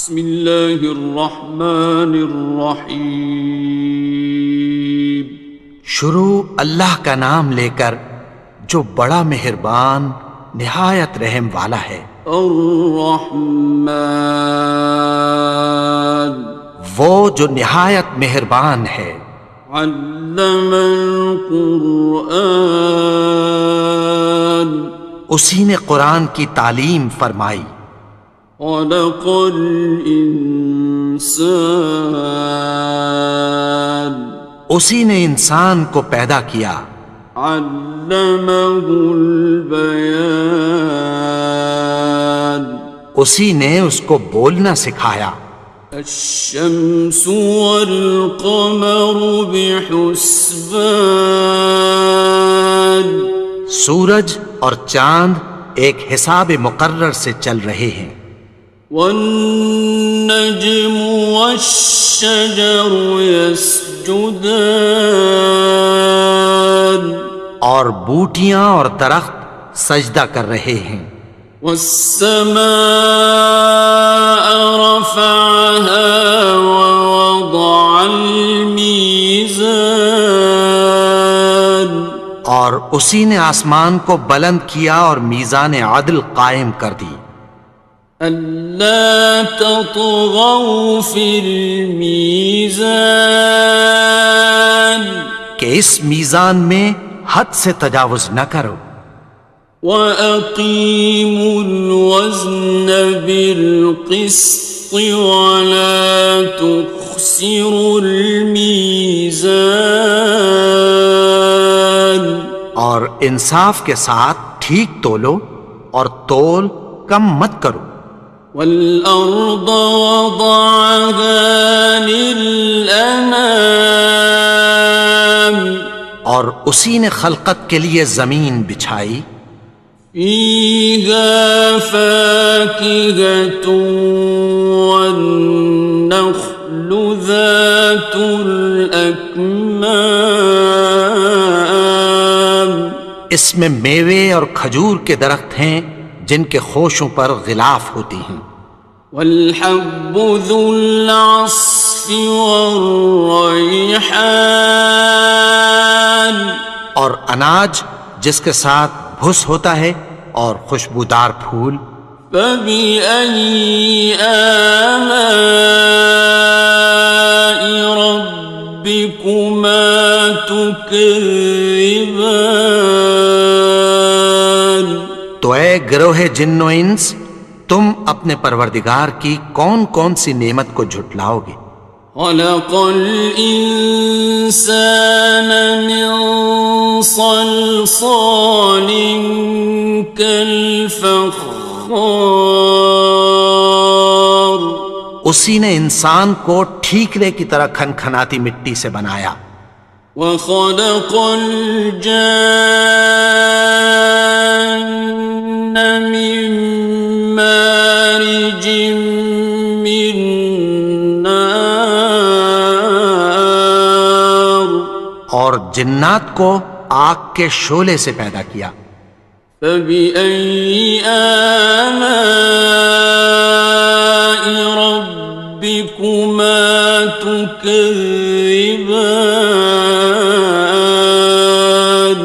بسم اللہ الرحمن الرحیم۔ شروع اللہ کا نام لے کر جو بڑا مہربان نہایت رحم والا ہے۔ الرحمن، وہ جو نہایت مہربان ہے۔ علم القرآن، اسی نے قرآن کی تعلیم فرمائی۔ خلق الانسان، اسی نے انسان کو پیدا کیا۔ علمہ البیان، اسی نے اس کو بولنا سکھایا۔ الشمس والقمر بحسبان، سورج اور چاند ایک حساب مقرر سے چل رہے ہیں۔ والنجم والشجر يسجدان، اور بوٹیاں اور درخت سجدہ کر رہے ہیں۔ والسماء رفعها ووضع الميزان، اور اسی نے آسمان کو بلند کیا اور میزان عدل قائم کر دی۔ ألا تطغوا في الميزان، کہ اس میزان میں حد سے تجاوز نہ کرو۔ وَأَقِيمُوا الْوَزْنَ بِالْقِسْطِ وَلَا تُخْسِرُوا الْمِيزَانَ، اور انصاف کے ساتھ ٹھیک تولو اور تول کم مت کرو۔ وَالْأَرْضَ وَضَعَهَا لِلْأَنَامِ، اور اسی نے خلقت کے لیے زمین بچھائی۔ فِيهَا فَاكِهَةٌ وَالنَّخْلُ ذَاتُ الْأَكْمَامِ، اس میں میوے اور کھجور کے درخت ہیں جن کے خوشوں پر غلاف ہوتی ہیں۔ وَالْحَبُّ ذُو الْعَصْفِ وَالرَّيْحَانِ، اور اناج جس کے ساتھ بھس ہوتا ہے اور خوشبودار پھول۔ فَبِأَيِّ آلَاءِ رَبِّكُمَا تُكَذِّبَانِ، تو اے گروہ جن و انس، تم اپنے پروردگار کی کون کون سی نعمت کو جھٹلاؤ گے؟ خَلَقَ الْإِنسَانَ مِنْ صَلْصَالٍ كَالْفَخَّارِ، اسی نے انسان کو ٹھیکرے کی طرح کھنکھناتی مٹی سے بنایا۔ وَخَلَقَ الْجَانَّ مِن مَّارِجٍ مِّن نَّارٍ، اور جنات کو آگ کے شعلے سے پیدا کیا۔ فَبِأَيِّ آلَاءِ رَبِّكُمَا تُكَذِّبَانِ،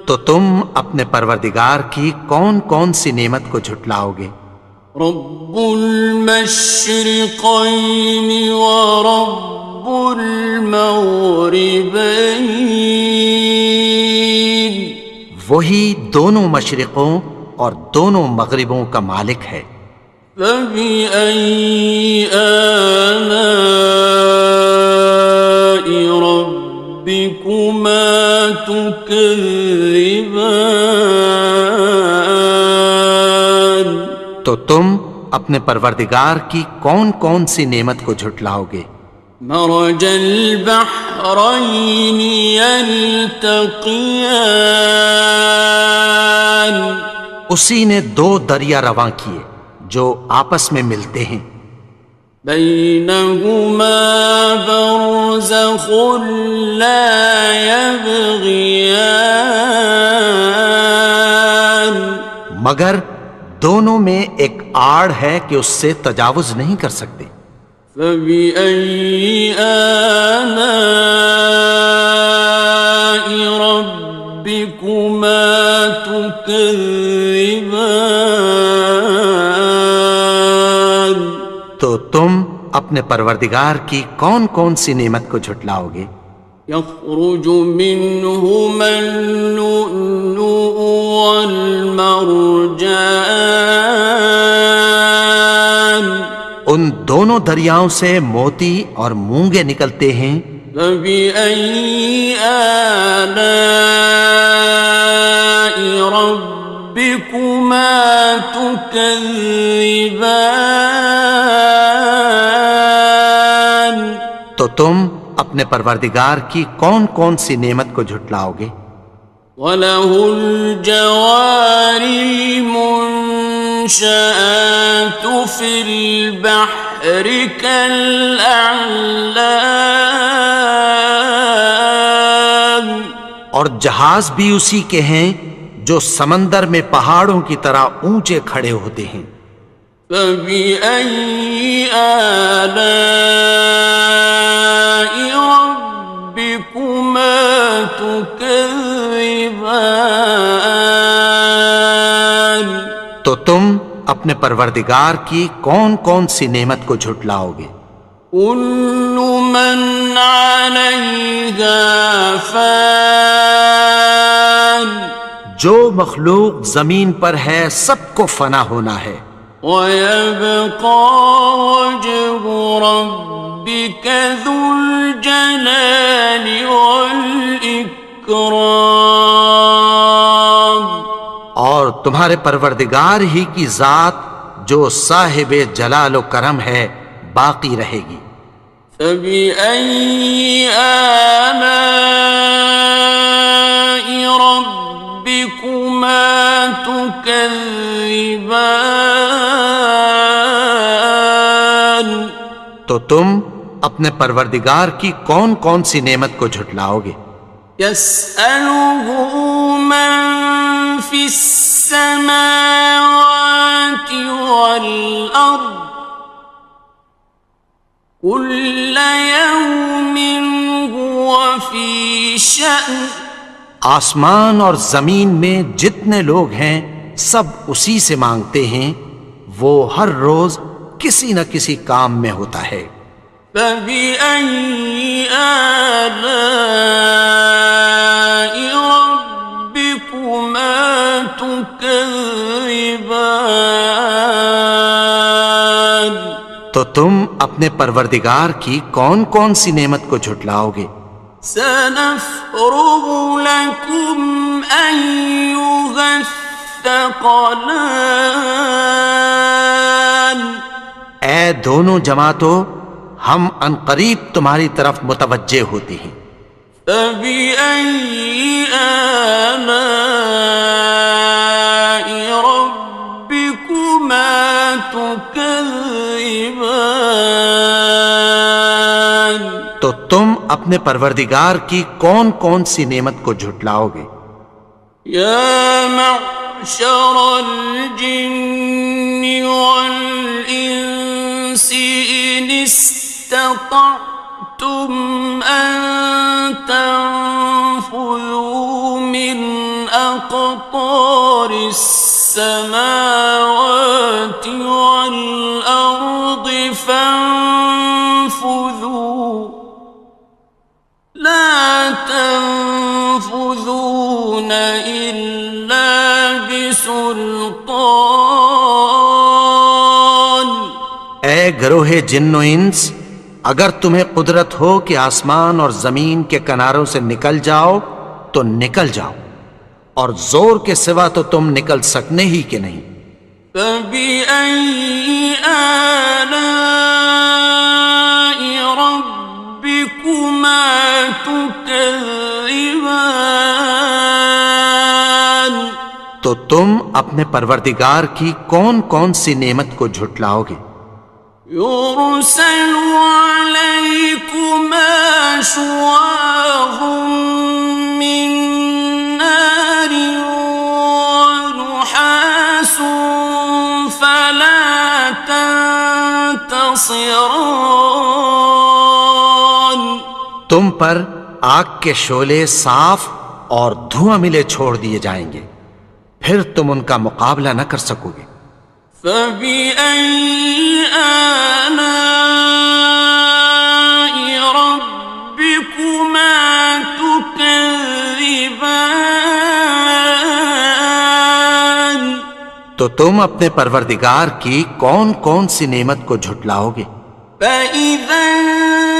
تو تم اپنے پروردگار کی کون کون سی نعمت کو جھٹلاؤ گے؟ رب المشرقین ورب المغربین، وہی دونوں مشرقوں اور دونوں مغربوں کا مالک ہے۔ فَبِأَيِّ آلَاءِ رَبِّكُمَا تُكَذِّبَانِ، تو تم اپنے پروردگار کی کون کون سی نعمت کو جھٹلاؤ گے؟ مرج البحرین یلتقیان، اسی نے دو دریا رواں کیے جو آپس میں ملتے ہیں۔ بینہما برزخ لا یبغیان، مگر دونوں میں ایک آڑ ہے کہ اس سے تجاوز نہیں کر سکتے۔ فبأي آلاء ربكما تكذبان؟ تو تم اپنے پروردگار کی کون کون سی نعمت کو جھٹلاؤ گے؟ يخرج منهما اللؤلؤ والمرجان ان دونوں دریاؤں سے موتی اور مونگے نکلتے ہیں۔ فبأي آلاء ربكما تكذبان؟ تو تم اپنے پروردگار کی کون کون سی نعمت کو جھٹلاؤ گے؟ وَلَهُ الْجَوَارِ الْمُنشَآتُ فِي الْبَحْرِ كَالْأَعْلَامِ، اور جہاز بھی اسی کے ہیں جو سمندر میں پہاڑوں کی طرح اونچے کھڑے ہوتے ہیں۔ فَبِأَيِّ آلَاءِ رَبِّكُمَا تُكَذِّبَانِ؟ تو تم اپنے پروردگار کی کون کون سی نعمت کو جھٹلاؤ گے؟ كُلُّ مَنْ عَلَيْهَا فَانٍ، جو مخلوق زمین پر ہے سب کو فنا ہونا ہے۔ وَيَبْقَى وَجْهُ رَبِّكَ ذُو الْجَلَالِ وَالْإِكْرَامِ، اور تمہارے پروردگار ہی کی ذات جو صاحب جلال و کرم ہے باقی رہے گی۔ فَبِأَيِّ آلَاءِ رَبِّكُمَا تُكَذِّبَانِ؟ تو تم اپنے پروردگار کی کون کون سی نعمت کو جھٹلاؤ گے؟ يَسْأَلُهُ مَن فِي السَّمَاوَاتِ وَالْأَرْضِ كُلَّ يَوْمٍ هُوَ فِي شَأْنٍ، آسمان اور زمین میں جتنے لوگ ہیں سب اسی سے مانگتے ہیں، وہ ہر روز کسی نہ کسی کام میں ہوتا ہے۔ فَبِأَيِّ آلَاءِ رَبِّكُمَا تُكَذِّبَانِ؟ تو تم اپنے پروردگار کی کون کون سی نعمت کو جھٹلاؤ گے؟ سَنَفْرُغُ لَكُمْ أَيُّهَ الثَّقَلَانِ، اے دونوں جماعتوں ہم عنقریب تمہاری طرف متوجہ ہوتے ہیں۔ فَبِأَيِّ آلَاءِ رَبِّكُمَا تُكَذِّبَانِ؟ تو تم اپنے پروردگار کی کون کون سی نعمت کو جھٹلاؤ گے؟ يَا مَعْشَرَ الْجِنِّ وَالْإِنسِ إِنِ اسْتَطَعْتُمْ أَن تَنفُذُوا مِنْ أَقْطَارِ السَّمَاوَاتِ وَالْأَرْضِ فَانفُذُوا لَا تَنفُذُونَ إِلَّا بِسُلْطَانٍ۔ اے گروہ جن و انس، اگر تمہیں قدرت ہو کہ آسمان اور زمین کے کناروں سے نکل جاؤ تو نکل جاؤ، اور زور کے سوا تو تم نکل سکنے ہی کہ نہیں۔ فَبِأَيِّ آلَاءِ رَبِّكُمَا تُكَذِّبَانِ؟ تو تم اپنے پروردگار کی کون کون سی نعمت کو جھٹلاؤ گے؟ يُرْسَلُ عَلَيْكُمَا شُوَاظٌ مِّن نَّارٍ وَنُحَاسٌ ينتصران تم پر آگ کے شعلے صاف اور دھواں ملے چھوڑ دیے جائیں گے، پھر تم ان کا مقابلہ نہ کر سکو گے۔ فبأي آلاء ربكما تكذبان تو تم اپنے پروردگار کی کون کون سی نعمت کو جھٹلاؤ گے؟ فإذا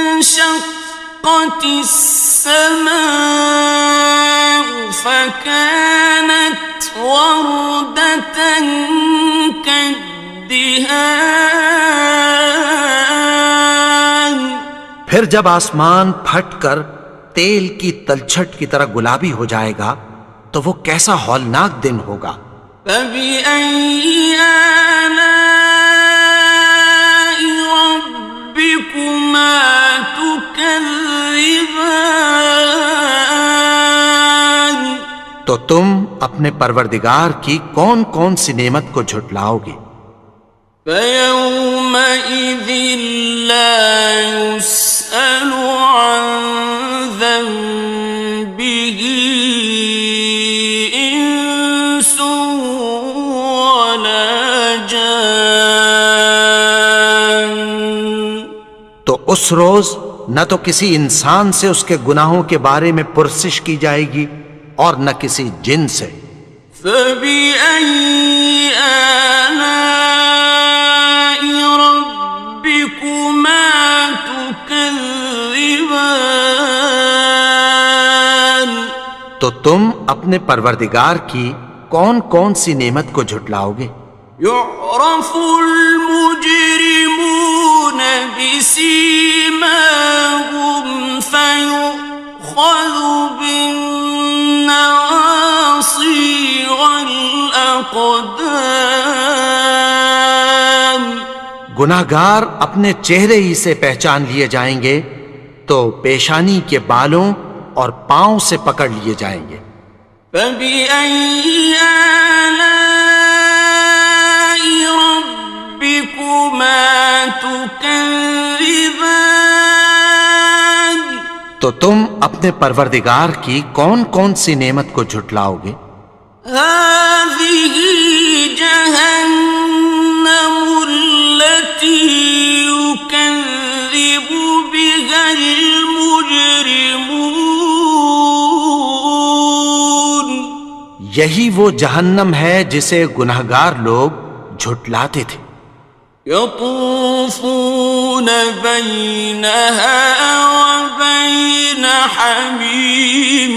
انشقت السماء فكانت وردة كالدهان پھر جب آسمان پھٹ کر تیل کی تلچھٹ کی طرح گلابی ہو جائے گا تو وہ کیسا ہولناک دن ہوگا۔ فبأي آلاء ربكما تكذبان تو تم اپنے پروردگار کی کون کون سی نعمت کو جھٹلاؤ گے؟ فيومئذ لا يسأل عن ذنبه إنس ولا جان تو اس روز نہ تو کسی انسان سے اس کے گناہوں کے بارے میں پرسش کی جائے گی اور نہ کسی جن سے۔ فبأي آلاء ربكما تكذبان تو تم اپنے پروردگار کی کون کون سی نعمت کو جھٹلاؤ گے؟ يعرف المجرمون بسيماهم فيؤخذ بالنواصي والأقدام گناہگار اپنے چہرے ہی سے پہچان لیے جائیں گے تو پیشانی کے بالوں اور پاؤں سے پکڑ لیے جائیں گے۔ فبأي آلاء ربكما تكذبان تو تم اپنے پروردگار کی کون کون سی نعمت کو جھٹلاؤ گے؟ هذه جهنم التي يكذب بها المجرمون یہی وہ جہنم ہے جسے گناہگار لوگ جھٹلاتے تھے۔ يطوفون بينها وبين حميم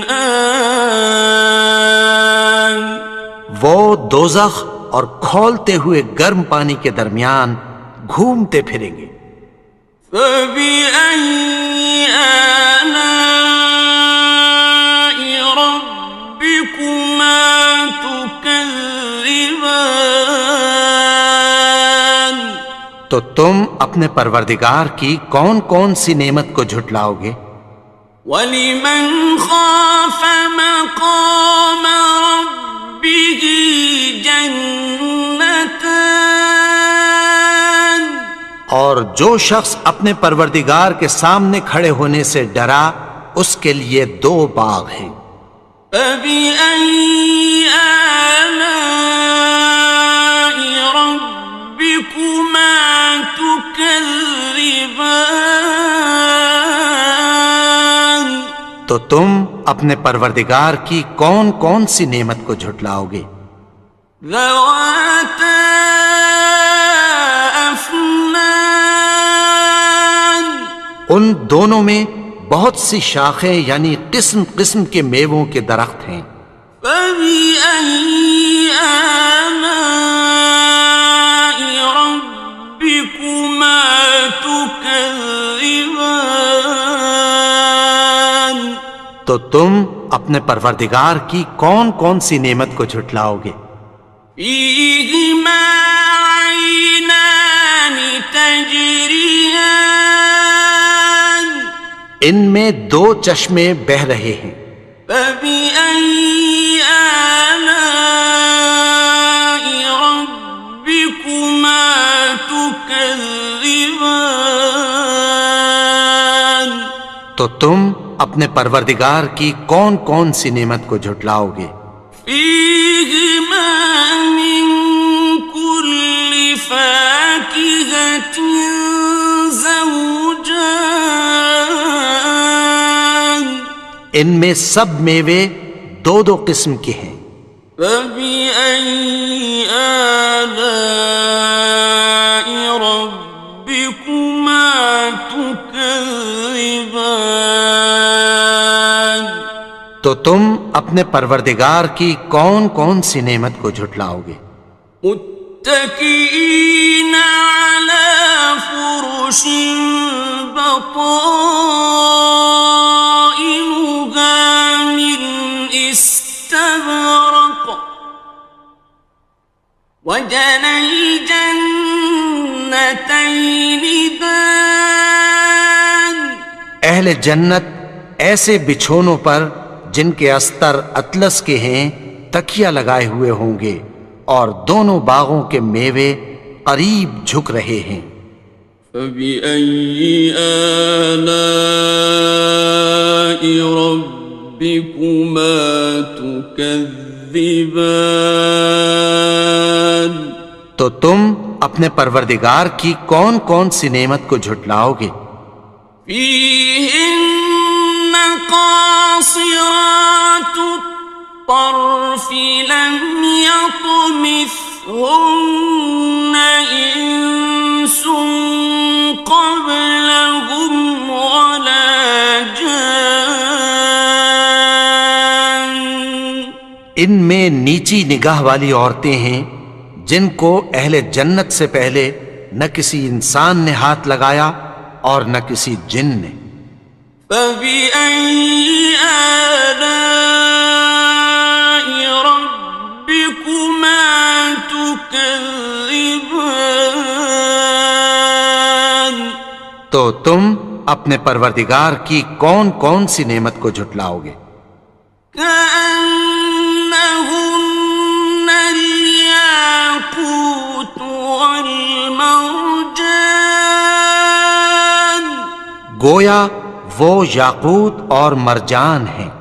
آن وہ دوزخ اور کھولتے ہوئے گرم پانی کے درمیان گھومتے پھریں گے۔ فبأي آلاء ربكما تكذبان تو تم اپنے پروردگار کی کون کون سی نعمت کو جھٹلاؤ گے؟ وَلِمَنْ خَافَ مَقَامَ رَبِّهِ جَنَّتَانِ اور جو شخص اپنے پروردگار کے سامنے کھڑے ہونے سے ڈرا اس کے لیے دو باغ ہیں۔ فَبِأَيِّ آلَاءِ رَبِّكُمَا تُكَذِّبَانِ تو تم اپنے پروردگار کی کون کون سی نعمت کو جھٹلاؤ گے؟ ذَوَاتَا أَفْنَانٍ ان دونوں میں بہت سی شاخیں یعنی قسم قسم کے میووں کے درخت ہیں۔ فَبِأَيِّ آلَاءِ رَبِّكُمَا تُكَذِّبَانِ تو تم اپنے پروردگار کی کون کون سی نعمت کو جھٹلاؤ گے؟ فِيهِمَا عَيْنَانِ تَجْرِيَانِ ان میں دو چشمے بہہ رہے ہیں۔ فَبِأَيِّ آلَاءِ رَبِّكُمَا تُكَذِّبَانِ تو تم اپنے پروردگار کی کون کون سی نعمت کو جھٹلاؤ گے؟ فيهما من كل فاكهة زوجان ان میں سب میوے دو دو قسم کے ہیں۔ فبأي آلاء ربكما تكذبان تو تم اپنے پروردگار کی کون کون سی نعمت کو جھٹلاؤ گے؟ متكئين على فرش بطائنها من استبرق وجنى الجنتين دان اہل جنت ایسے بچھونوں پر جن کے استر اطلس کے ہیں تکیہ لگائے ہوئے ہوں گے، اور دونوں باغوں کے میوے قریب جھک رہے ہیں۔ فبأي آلاء ربكما تكذبان تو تم اپنے پروردگار کی کون کون سی نعمت کو جھٹلاؤ گے؟ فيهن قاصرات الطرف لم يطمثهن إنس قبلهم ولا جان ان میں نیچی نگاہ والی عورتیں ہیں جن کو اہل جنت سے پہلے نہ کسی انسان نے ہاتھ لگایا اور نہ کسی جن نے۔ فبأي آلاء ربكما تكذبان تو تم اپنے پروردگار کی کون کون سی نعمت کو جھٹلاؤ گے؟ كأنهن الياقوت والمرجان گویا وہ یاقوت اور مرجان ہیں۔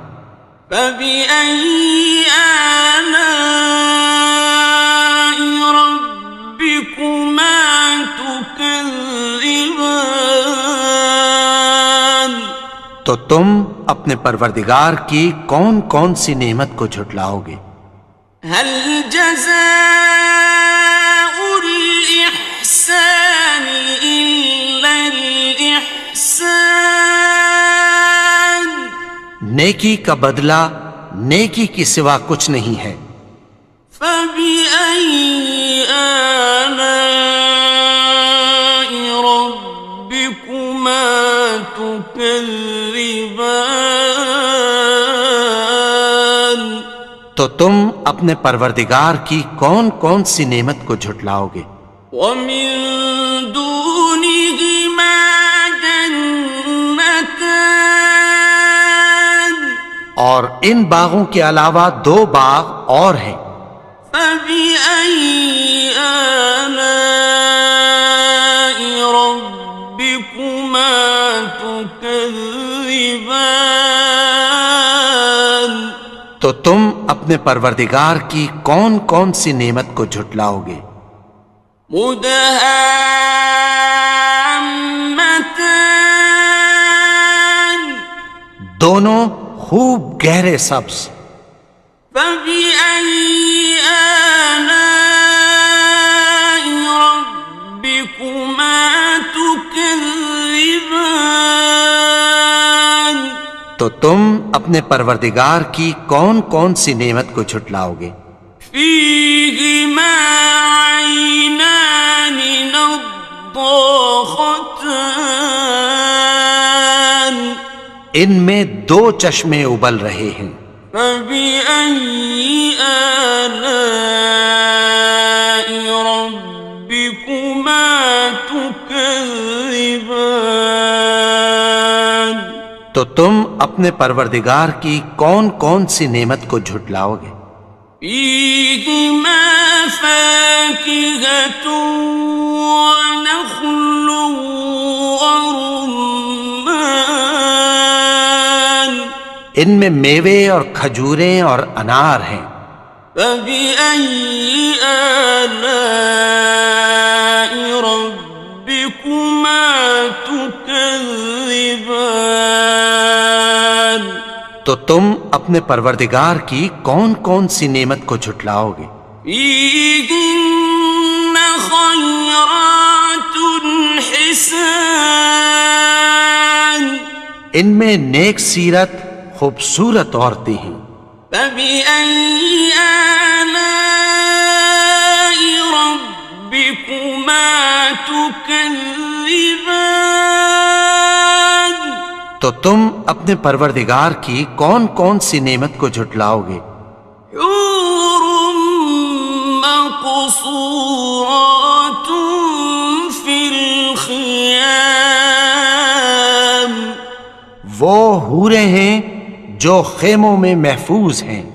فبأي آلاء ربكما تكذبان تو تم اپنے پروردگار کی کون کون سی نعمت کو جھٹلاؤ گے؟ هل جزاء الإحسان إلا الإحسان نیکی کا بدلہ نیکی کی سوا کچھ نہیں ہے۔ فبأي آلاء ربكما تكذبان تو تم اپنے پروردگار کی کون کون سی نعمت کو جھٹلاؤ گے؟ ومن دونهما جنتان اور ان باغوں کے علاوہ دو باغ اور ہیں۔ فبأي آلاء ربكما تكذبان تو تم اپنے پروردگار کی کون کون سی نعمت کو جھٹلاؤ گے؟ مدهامتان دونوں خوب گہرے سبز۔ فبأي آلاء ربكما تكذبان تو تم اپنے پروردگار کی کون کون سی نعمت کو جھٹلاؤ گے؟ فيهما عينان نضاختان ان میں دو چشمے ابل رہے ہیں۔ فبأي آلاء ربكما تكذبان تو تم اپنے پروردگار کی کون کون سی نعمت کو جھٹلاؤ گے؟ فيهما فاكهة ونخل ورمان ان میں میوے اور کھجوریں اور انار ہیں۔ فبأي آلاء ربكما تكذبان؟ تو تم اپنے پروردگار کی کون کون سی نعمت کو جھٹلاؤ گے؟ فيهن خيرات حسان، ان میں نیک سیرت خوبصورت عورتیں ہیں۔ فبأي آلاء ربكما تكذبان؟ تو تم اپنے پروردگار کی کون کون سی نعمت کو جھٹلاؤ گے؟ حور مقصورات في الخيام، وہ حوریں ہیں جو خیموں میں محفوظ ہیں۔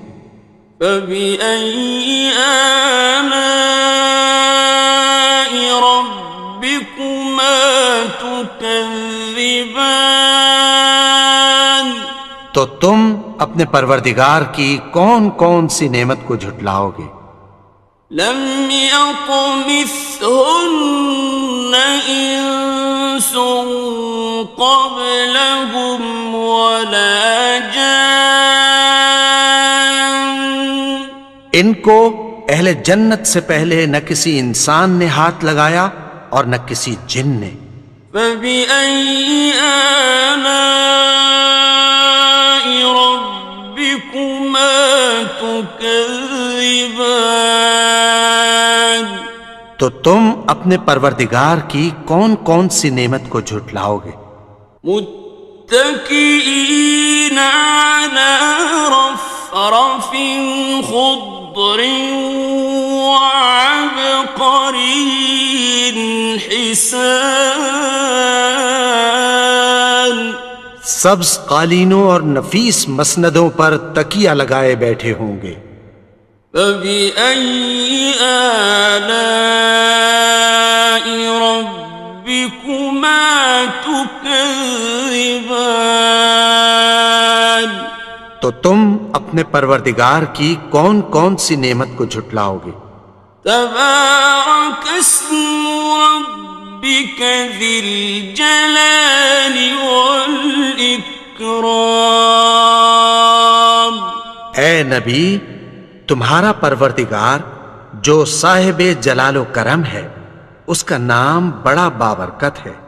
فبأي آلاء ربكما تكذبان؟ تو تم اپنے پروردگار کی کون کون سی نعمت کو جھٹلاؤ گے؟ لم يطمثهن إنس قبلهم ولا جان، ان کو اہل جنت سے پہلے نہ کسی انسان نے ہاتھ لگایا اور نہ کسی جن نے۔ فبأي آلاء ربكما تكذبان؟ تو تم اپنے پروردگار کی کون کون سی نعمت کو جھٹلاؤ گے؟ متكئين على رفرف خضر وعبقري حسان، سبز قالینوں اور نفیس مسندوں پر تکیہ لگائے بیٹھے ہوں گے۔ فبأي آلاء ربكما تكذبان؟ تو تم اپنے پروردگار کی کون کون سی نعمت کو جھٹلاؤ گے؟ تبارك اسم ربك ذي الجلال والإكرام۔ اے نبی، تمہارا پروردگار جو صاحب جلال و کرم ہے، اس کا نام بڑا بابرکت ہے۔